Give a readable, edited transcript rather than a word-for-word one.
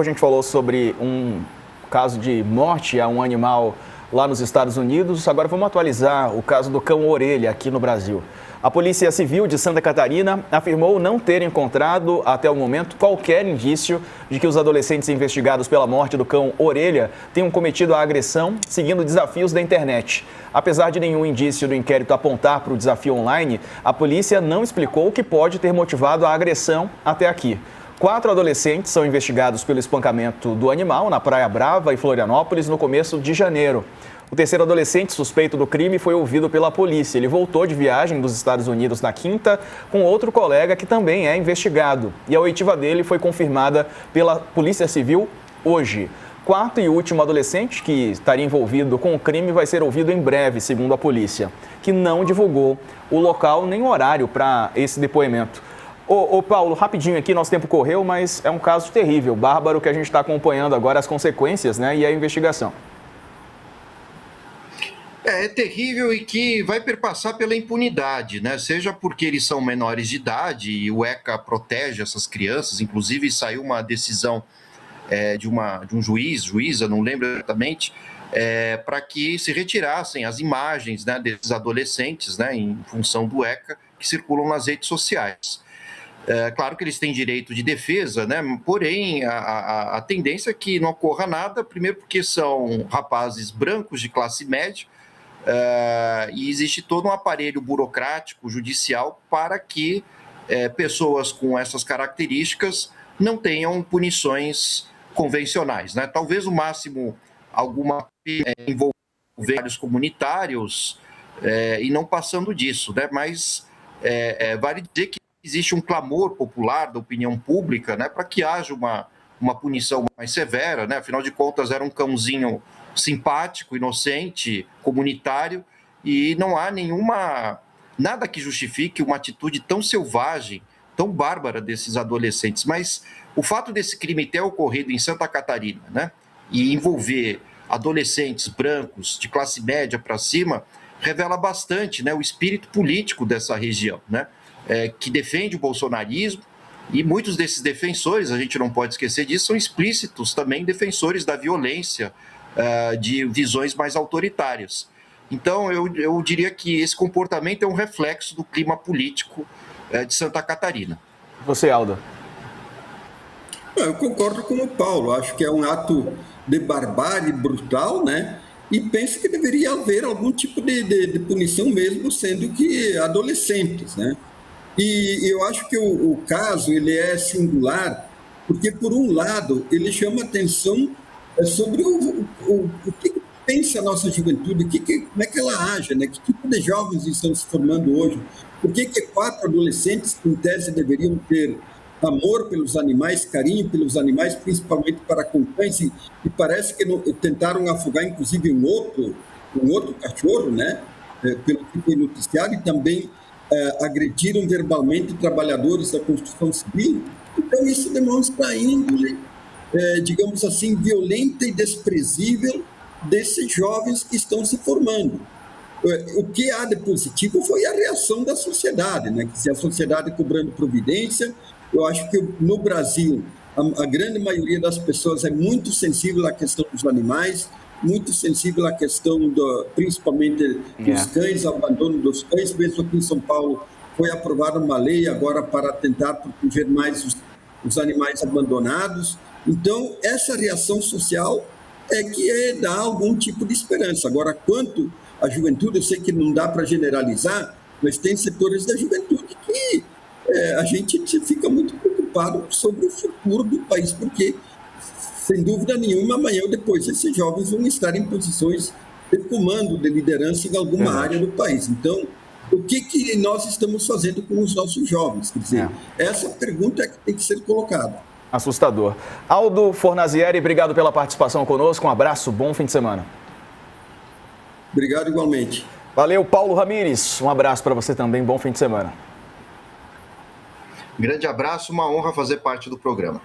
A gente falou sobre um caso de morte a um animal lá nos Estados Unidos. Agora vamos atualizar o caso do cão orelha aqui no Brasil. A Polícia Civil de Santa Catarina afirmou não ter encontrado, até o momento, qualquer indício de que os adolescentes investigados pela morte do cão orelha tenham cometido a agressão seguindo desafios da internet. Apesar de nenhum indício do inquérito apontar para o desafio online, a polícia não explicou o que pode ter motivado a agressão até aqui. 4 adolescentes são investigados pelo espancamento do animal na Praia Brava e Florianópolis no começo de janeiro. O terceiro adolescente suspeito do crime foi ouvido pela polícia. Ele voltou de viagem dos Estados Unidos na quinta com outro colega que também é investigado. E a oitiva dele foi confirmada pela Polícia Civil hoje. Quarto e último adolescente que estaria envolvido com o crime vai ser ouvido em breve, segundo a polícia, que não divulgou o local nem o horário para esse depoimento. Ô Paulo, rapidinho aqui, nosso tempo correu, mas é um caso terrível, bárbaro, que a gente está acompanhando agora as consequências, né, e a investigação. É terrível e que vai perpassar pela impunidade, né? Seja porque eles são menores de idade e o ECA protege essas crianças, inclusive saiu uma decisão de um juíza, não lembro exatamente, para que se retirassem as imagens, né, desses adolescentes, né, em função do ECA, que circulam nas redes sociais. Claro que eles têm direito de defesa, né? Porém, a tendência é que não ocorra nada, primeiro porque são rapazes brancos de classe média, e existe todo um aparelho burocrático, judicial, para que pessoas com essas características não tenham punições convencionais, né? Talvez o máximo alguma envolver vários comunitários e não passando disso, né? Mas vale dizer que existe um clamor popular da opinião pública, né, para que haja uma punição mais severa, né? Afinal de contas, era um cãozinho simpático, inocente, comunitário, e não há nada que justifique uma atitude tão selvagem, tão bárbara desses adolescentes. Mas o fato desse crime ter ocorrido em Santa Catarina, né, e envolver adolescentes brancos de classe média para cima, revela bastante, né, o espírito político dessa região, né, que defende o bolsonarismo, e muitos desses defensores, a gente não pode esquecer disso, são explícitos também defensores da violência, de visões mais autoritárias. Então, eu diria que esse comportamento é um reflexo do clima político de Santa Catarina. Você, Aldo? Eu concordo com o Paulo, acho que é um ato de barbárie brutal, né? E penso que deveria haver algum tipo de punição mesmo, sendo que adolescentes, né? E eu acho que o caso ele é singular, porque, por um lado, ele chama atenção sobre o que pensa a nossa juventude, como é que ela age, né? Que tipo de jovens estão se formando hoje? Por que 4 adolescentes, que em tese deveriam ter amor pelos animais, carinho pelos animais, principalmente para com cães, e parece que tentaram afogar, inclusive, um outro cachorro, né? Pelo que foi noticiado, e também agrediram verbalmente trabalhadores da construção civil. Então, isso demonstra a índole, digamos assim, violenta e desprezível desses jovens que estão se formando. O que há de positivo foi a reação da sociedade, né? Que se a sociedade cobrando providência, eu acho que no Brasil a grande maioria das pessoas é muito sensível à questão dos animais, muito sensível à questão, principalmente dos cães, ao abandono dos cães. Mesmo aqui em São Paulo foi aprovada uma lei agora para tentar proteger mais os animais abandonados. Então, essa reação social é que dá algum tipo de esperança. Agora, quanto à juventude, eu sei que não dá para generalizar, mas tem setores da juventude que a gente fica muito preocupado sobre o futuro do país, porque, sem dúvida nenhuma, amanhã ou depois, esses jovens vão estar em posições de comando, de liderança em alguma área do país. Então, o que nós estamos fazendo com os nossos jovens? Quer dizer, essa pergunta é que tem que ser colocada. Assustador. Aldo Fornazieri, obrigado pela participação conosco. Um abraço, bom fim de semana. Obrigado igualmente. Valeu, Paulo Ramires. Um abraço para você também, bom fim de semana. Grande abraço, uma honra fazer parte do programa.